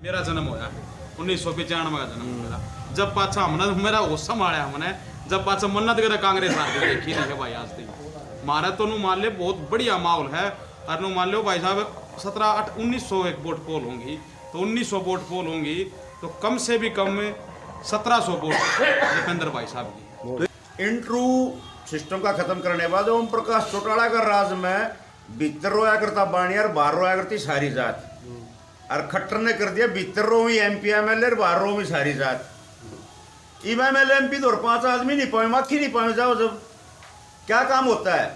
मेरा जन्म होया 1995 का जन्म मेरा। जब पाछा हमने मेरा होश संभाला हमने जब पाछा मन्नत करे कांग्रेस आती देखी नहीं है भाई आज तक मारा तो नु मान ले बहुत बढ़िया माहौल है। और नु मान लो भाई साहब 1900 एक वोट पोल होंगी तो 1900 वोट पोल होंगी तो कम से भी कम 1700 वोट दीपेंद्र भाई साहब की। इंट्रू सिस्टम का खत्म करने बाद ओम प्रकाश चौटाला का राज में भीतर रोया करता बाणी और बाहर रोया करती सारी जात और खट्टर ने कर दिया भीतर रो भी एमपी एमएलए और बाहर रो भी सारी जात। एमएलए एमपी तो 5 आदमी नहीं पाए मक्खी नहीं पाए जाओ जब क्या काम होता है।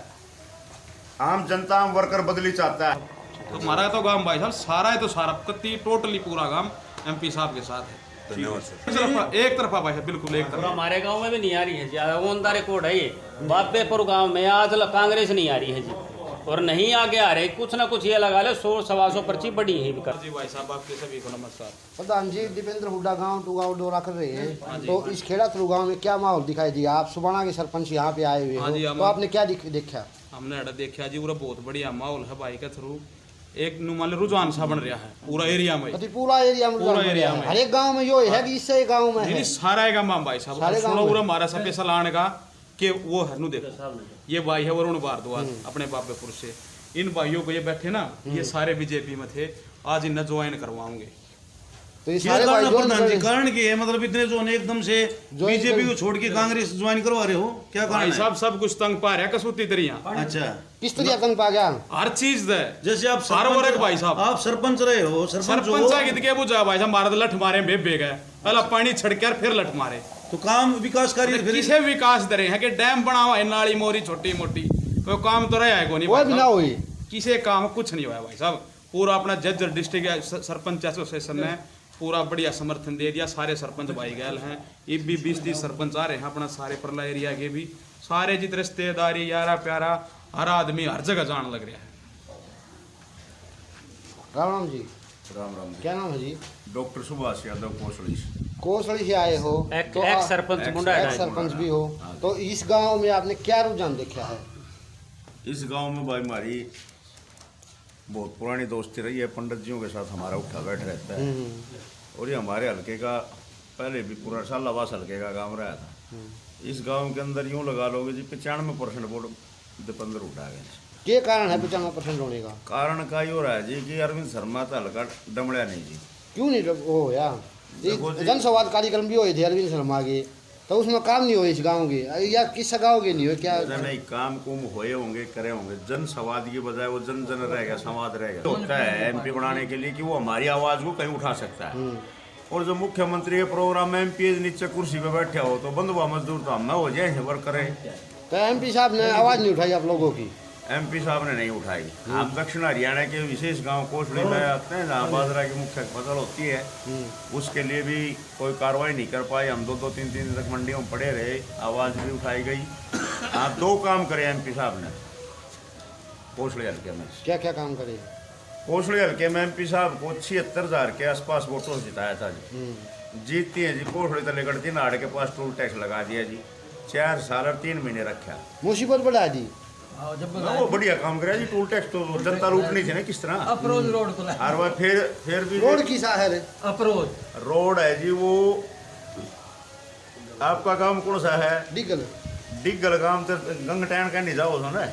आम जनता आम वर्कर बदली चाहता है। तो हमारा तो गांव भाई साहब सारा है तो सारा कत्ती टोटली पूरा गांव एमपी साहब के साथ है। धन्यवाद एक तरफा भाई बिल्कुल एक तरफा। हमारे गांव में भी नहीं आ रही है ज्यादा ओंदा रिकॉर्ड है ये बापेपुर गांव में आज कांग्रेस नहीं आ रही है जी और नहीं आगे आ रहे कुछ ना कुछ ये लगा ले 100-125 पर्ची बड़ी है जी भाई साहब आपके सभी को नमस्कार। प्रधान जी दीपेंद्र हुड्डा गांव टू गांव दौरा कर रहे हैं तो इस खेड़ा थ्रू गांव में क्या माहौल दिखाई दिया। आप सुबाना के सरपंच यहाँ पे आए हुए हो तो आपने क्या देखा। हमने देखा जी पूरा बहुत बढ़िया माहौल है भाई के थ्रू एक मान लो रुझान सा बन रहा है पूरा एरिया में पूरा एरिया में हर एक गांव में यो है कि इससे गांव में है सारा गांव भाई साहब पूरा हमारा स्पेशल आने का कि वो है नु देखो ये भाई है वरुण भारद्वाज अपने बापेपुर से। इन भाइयों को ये बैठे ना ये सारे बीजेपी में थे आज इन्हें ज्वाइन करवाऊंगे। तो ये सारे भाई प्रधान जी कारण की है मतलब इतने जो ने एकदम से बीजेपी को छोड़ के कांग्रेस ज्वाइन करवा रहे हो क्या कारण है। साहब सब कुछ तंग पा रहा है कसूती तरिया। अच्छा किस तरह तंग पा गया हर चीज दे जैसे आप हर वर्ग भाई साहब आप सरपंच रहे हो सरपंच के बुझा भाई साहब मारा लठ मारे बे गए पहला पानी छड़कर फिर लठ मारे तो काम विकास कार्य किसे विकास दे रहे हैं कि डैम बनावा है नाली मोरी छोटी मोटी कोई काम तो रहा है को नहीं भी ना हुई किसे काम कुछ नहीं हुआ भाई साहब। पूरा अपना जज्जर डिस्ट्रिक्ट सरपंच एसोसिएशन ने पूरा बढ़िया समर्थन दे दिया। सारे सरपंच भाई गैल हैं ये भी 20-30 सरपंच आ रहे हैं अपना सारे परला एरिया के भी सारे जित रिश्तेदारी यारा प्यारा हर आदमी हर जगह जान लग रहा है। राम राम जी। राम राम क्या नाम है जी। डॉक्टर सुभाष यादव कोसड़ी से आए हो तो एक्स सरपंच मुंडा है सरपंच भी हो तो इस गांव में आपने क्या रुझान देखा है। इस गांव में भाई हमारी बहुत पुरानी दोस्ती रही है। पंडित जियों के साथ हमारा उठा बैठ रहता है और ये हमारे हल्के का पहले भी पूरा सालावास हल्के का गांव रहा था। इस गांव के अंदर यूं लगा लोगे जी 95% वोट दीपेंद्र हुड्डा गए। क्या कारण है 95% होने का। कारण का यो रहा है जी कि अरविंद शर्मा तो हल्का डमड़िया नहीं जी। क्यों नहीं वो यार जनसंवाद कार्यक्रम भी हुए थे अरविंद शर्मा के तो उसमें काम नहीं हुए इस गांव के या किस गांव के नहीं हुए क्या नहीं काम कुम हुए होंगे करे होंगे। जन संवाद की बजाय वो जन जन रह गया संवाद रह गया। होता है एमपी बनाने के लिए कि वो हमारी आवाज को कहीं उठा सकता है और जो मुख्यमंत्री के प्रोग्राम में एमपी नीचे कुर्सी पे बैठे हो तो बंधुआ मजदूर तो हम हो जाए वर्क करें। तो एमपी साहब ने आवाज नहीं उठाई आप लोगों की। एमपी साहब ने नहीं उठाई। आप दक्षिण हरियाणा के विशेष गांव कोसड़ी में आते हैं जहाँ बाजरा की मुख्य फसल होती है उसके लिए भी कोई कार्रवाई नहीं कर पाए। हम 2-3 दिन तक मंडियों में पड़े रहे आवाज़ भी उठाई गई। हाँ 2 काम करे एमपी साहब ने कोसड़ी हल्के में। क्या क्या काम करे। कोसड़ी हल्के में एमपी साहब को 76,000 के आसपास वोटों से जिताया था जी। जीतती है जी कोसड़ी तले गढ़ती नाड़ के पास टोल टैक्स लगा दिया जी 4 साल और 3 महीने रखा। मुसीबत बढ़ा दी। वो बढ़िया काम करे जी। टोल टैक्स तो जनता लूटनी थी ना किस तरह अप्रोच रोड को हर बार फिर भी रोड की शहर है अप्रोच रोड है जी। वो आपका काम कौन सा है डिगल गांव तो गंगटैन का नहीं जाओ ना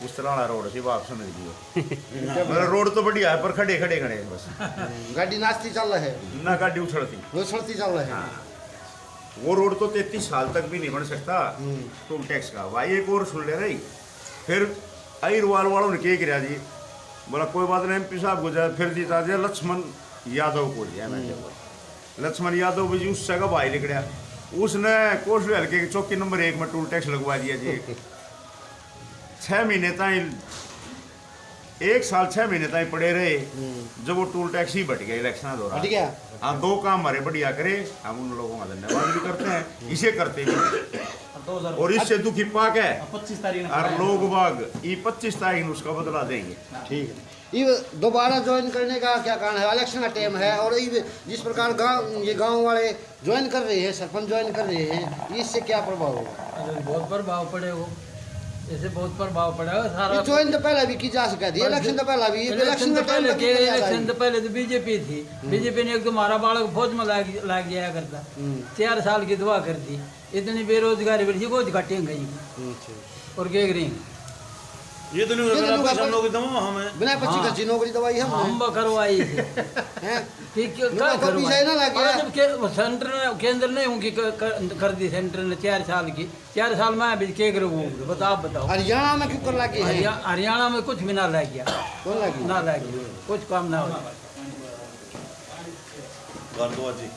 उस तरह वाला रोड सिर्फ आप समझ लीजिए। मतलब रोड तो बढ़िया है पर खड़े खड़े बस गाड़ी नाचती चल रहा है ना गाड़ी उछड़ती चल रहा है। हाँ। वो रोड तो 33 साल तक भी नहीं बन सकता टोल टैक्स का। भाई एक और सुन ले रही फिर अहिरवाल वालों ने क्या किया जी बोला कोई बात नहीं एमपी साहब को जाए फिर जीता दिया लक्ष्मण यादव को दिया। लक्ष्मण यादव जी उस जगह भाई लिख रहा उसने कोसड़ी हल्के के चौकी नंबर 1 में टोल टैक्स लगवा दिया जी। 6 महीने तक 1 साल 6 महीने तक पड़े रहे जब वो टोल टैक्स ही बट गया इलेक्शन दौरान। हाँ 2 काम हमारे बढ़िया करे हम उन लोगों का धन्यवाद भी करते हैं इसे करते भी और इससे दुखी पाक है 25 तारीख और लोग बाग ये 25 तारीख उसका बदला देंगे। ठीक है। ये दोबारा ज्वाइन करने का क्या कारण है। इलेक्शन का टाइम है और जिस प्रकार ये गांव वाले ज्वाइन कर रहे हैं सरपंच ज्वाइन कर रहे हैं इससे क्या प्रभाव होगा। बहुत प्रभाव पड़ेगा इससे बहुत प्रभाव पड़ा है सारा। जो इन तो पहले भी की जा सका थी, इलेक्शन तो पहले भी, इलेक्शन में पहले टाइम के इलेक्शन तो पहले तो बीजेपी थी, बीजेपी ने एक तो हमारा बालक फौज में लाग जाया करता, 4 साल की दुआ कर दी, इतनी बेरोजगारी बढ़ी कोई घटेंगे गई और क्या करेंगे। ये तो नहीं होगा पैसा हम लोग दम हमें बिना 25 खर्ची नौकरी दवाई हम करवाई थी हैं कि क्या पीछे ना लग गया। जब सेंटर ने केंद्र ने उनकी कर दी सेंटर ने 4 साल की, 4 साल में अभी क्या करूँ बताओ आप बताओ। हरियाणा में क्यों कर लगी है? हरियाणा में कुछ भी ना लग गया, कौन लगी? ना लग गया, कुछ काम ना हो। भारद्वाज जी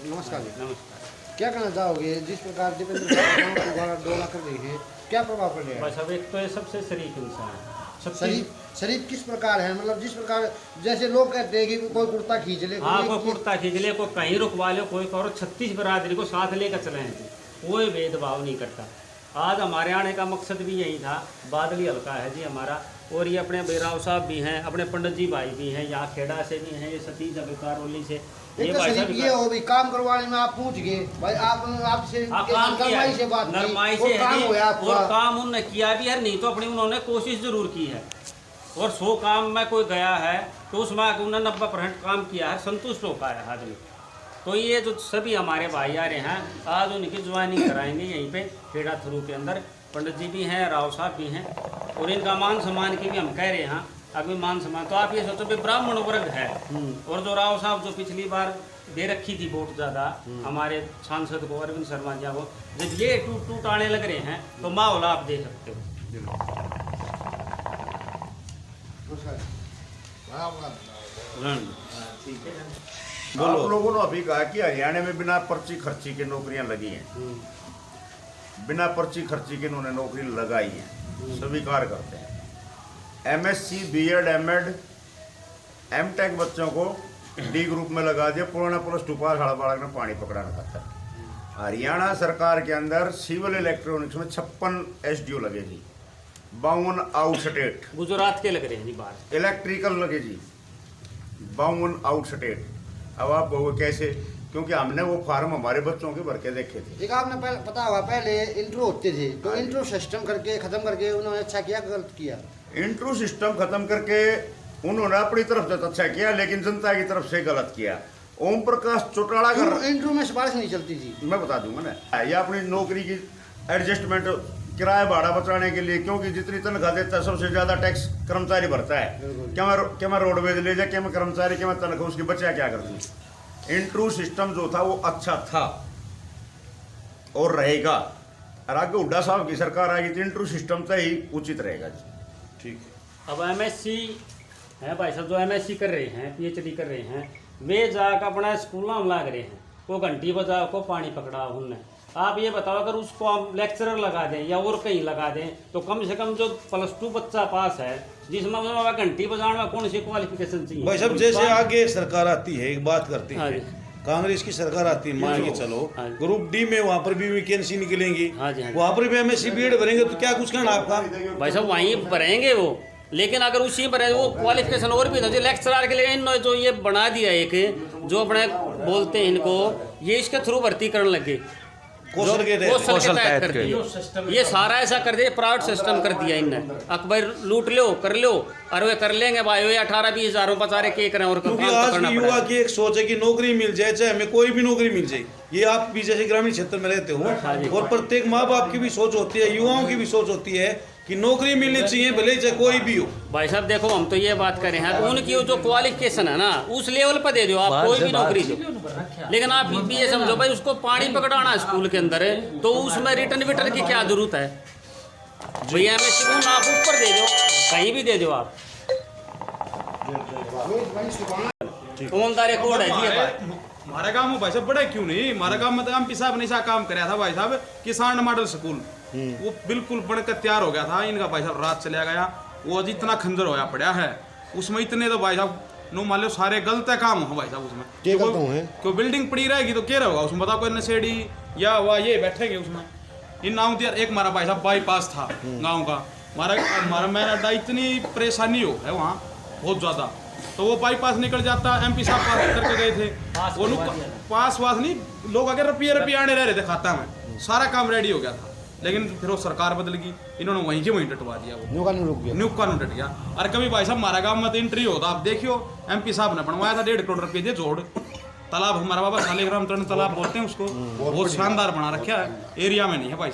नमस्कार जी। नमस्कार। क्या कहना चाहोगे जिस प्रकार दीपेंद्र गांव को गाड़ा डोला कर रही है, क्या प्रभाव पड़ेगा? भाई साहब एक तो ये सबसे शरीफ इंसान है, सबसे शरीफ शरीफ किस प्रकार है? मतलब जिस प्रकार जैसे लोग कहते हैं कि कोई कुर्ता खींच ले, हाँ कोई कुर्ता खींच ले, कोई कहीं रुकवा ले, कोई और 36 बिरादरी को साथ लेकर चले हैं, कोई भेदभाव नहीं करता। आज हमारे आने का मकसद भी यही था। बादली हल्का है जी हमारा, और ये अपने बेराव साहब भी हैं, अपने पंडित जी भाई भी हैं, यहाँ खेड़ा से भी हैं, ये सतीश अभिकारवली से। एक तो शरीफ ये हो भी काम करवाने में आप पूछ गए भाई, आपसे काम नरमाई से बात की, नरमाई वो से काम है होया जी, और आपका। काम उन्होंने किया भी है, नहीं तो अपनी उन्होंने कोशिश जरूर की है। और 100 काम में कोई गया है तो उसमें उन्होंने 90% काम किया है, संतुष्ट होता है आदमी। तो ये जो सभी हमारे भाई आ रहे हैं, आज उनकी ज्वाइनिंग कराएंगे यहीं पे खेड़ा थ्रू के अंदर। पंडित जी भी हैं, राव साहब भी हैं, और इनका मान सम्मान की भी हम कह रहे हैं। अभी मान सम्मान तो आप ये सोचो कि ब्राह्मण वर्ग है, और जो राव साहब जो पिछली बार दे रखी थी वोट ज़्यादा हमारे सांसद को, अरविंद शर्मा जी को, जब ये टूट आने लग रहे हैं तो माहौल आप देख सकते हो। आप लोगों ने अभी कहा कि हरियाणा में बिना पर्ची खर्ची के नौकरियां लगी हैं, बिना पर्ची खर्ची के इन्होंने नौकरी लगाई है, स्वीकार करते हैं। MSc B.Ed M.Ed M.Tech बच्चों को D ग्रुप में लगा दिया, पुराना +2 पास हड़ा बालक ने पानी पकड़ाना था। हरियाणा सरकार के अंदर सिविल इलेक्ट्रॉनिक्स में 56 SDO लगे जी, 52 आउट स्टेट। गुजरात के लग रहे हैं जी बाहर। इलेक्ट्रिकल लगे जी 52 आउट स्टेट। अब आप कहोगे कैसे? क्योंकि हमने वो फार्म हमारे बच्चों के भर के देखे थे। एक आपने पता होगा पहले इंट्रो होते थे, तो इंट्रो सिस्टम करके खत्म करके उन्होंने अच्छा किया, गलत किया? इंट्रो सिस्टम खत्म करके उन्होंने अपनी तरफ से अच्छा किया, लेकिन जनता की तरफ से गलत किया। ओम प्रकाश चौटाला का इंट्रो में सिफारिश नहीं चलती थी, मैं बता दूंगा ना, या अपनी नौकरी की एडजस्टमेंट किराया भाड़ा बचाने के लिए, क्योंकि जितनी तनख्वाह देता है सबसे ज्यादा टैक्स कर्मचारी भरता है। क्या मैं रोडवेज ले जाए, क्या मैं कर्मचारी, क्या मैं तनख्वाह उसकी बचा क्या करती। इंट्रू सिस्टम जो था वो अच्छा था और रहेगा, और आगे हुड्डा साहब की सरकार आएगी तो इंट्रू सिस्टम तो ही उचित रहेगा जी। ठीक है। अब MSc है भाई साहब, जो MSc कर रहे हैं, PhD कर रहे हैं, वे जाकर अपना स्कूलों में लग रहे हैं, को घंटी बजाओ, को पानी पकड़ा उनने। आप ये बताओ अगर उसको हम लेक्चरर लगा दें या और कहीं लगा दें, तो कम से कम जो +2 बच्चा पास है, जिसमें घंटी बजाने में कौन सी क्वालिफिकेशन चाहिए? भाई साहब जैसे आगे सरकार आती है, एक बात करते हाँ हैं, जी। कांग्रेस की सरकार आती है, मान के चलो हाँ जी। ग्रुप D में वहाँ पर भी वैकेंसी निकलेंगी, हाँ जी, हाँ जी। वहाँ पर भी MSc B.Ed भरेंगे, तो क्या कुछ कहना आपका? भाई साहब वहीं भरेंगे वो, लेकिन अगर उसी पर वो क्वालिफिकेशन और भी था जो लेक्चरर के लिए इन्होंने जो ये बना दिया एक, जो अपने बोलते हैं इनको, ये इसके थ्रू भर्ती करने लगे, कौशल के तहत कर दिया। ये सारा ऐसा कर दिया, प्राइवेट सिस्टम कर दिया इनने। अकबर लूट लो कर लो, और वे कर लेंगे भाई, वे 18-20 हज़ारों बचारे के करें, और क्योंकि आज की युवा की एक सोच है कि नौकरी मिल जाए, चाहे हमें कोई भी नौकरी मिल जाए। ये आप भी जैसे ग्रामीण क्षेत्र में रहते हो, और प्रत्येक माँ बाप की भी सोच होती है, युवाओं की भी सोच होती है कि नौकरी मिलनी चाहिए, भले चाहे कोई भी हो। भाई साहब देखो, हम तो ये बात कर रहे हैं, उनकी जो क्वालिफिकेशन है ना, उस लेवल पर दे दो आप, कोई भी नौकरी दो। लेकिन आप भी ये समझो भाई, उसको पानी पकड़ाना स्कूल के अंदर है, तो उसमें रिटर्न विटर्न की क्या जरूरत है? भैया MSc आप ऊपर दे दो, कहीं भी दे दो आप। ईमानदारी कोड है जी ये। हमारे गांव में भाई साहब बड़े क्यों नहीं, हमारे गांव में तो MP साहब ने ऐसा काम कराया था भाई साहब, किसान मॉडल स्कूल, वो बिल्कुल बनकर तैयार हो गया था। इनका भाई साहब रात चला गया, वो अज इतना खंजर होया पड़ा है उसमें, इतने तो भाई साहब नो मान लो सारे गलत काम हो भाई साहब उसमें। क्या गलत हो हैं? कोई बिल्डिंग पड़ी रहेगी तो क्या होगा उसमें, बताओ, कोई नशेड़ी या वह ये बैठेंगे उसमें। इन नाम दिया एक हमारा भाई साहब बाईपास था गाँव का, हमारा मेरा अड्डा, इतनी परेशानी हो है वहाँ बहुत ज़्यादा, तो वो बाईपास निकल जाता। MP साहब पास करके गए थे, वो पास वास नहीं, लोग अगर रुपये आने रह रहे थे खाता में, सारा काम रेडी हो गया था, लेकिन फिर वो सरकार बदल गई, इन्होंने वहीं के वहीं टटवा दिया, वो न्यू कानून रुक गया। न्यू कानून टट गया। और कभी भाई साहब हमारा गांव में तो एंट्री होता, आप देखियो MP साहब ने बनवाया था 1.5 करोड़ रुपए दे जोड़ तालाब, हमारा बाबा सालेग्राम तरण तालाब बोलते हैं उसको, बहुत शानदार बना रखा है, एरिया में नहीं है भाई।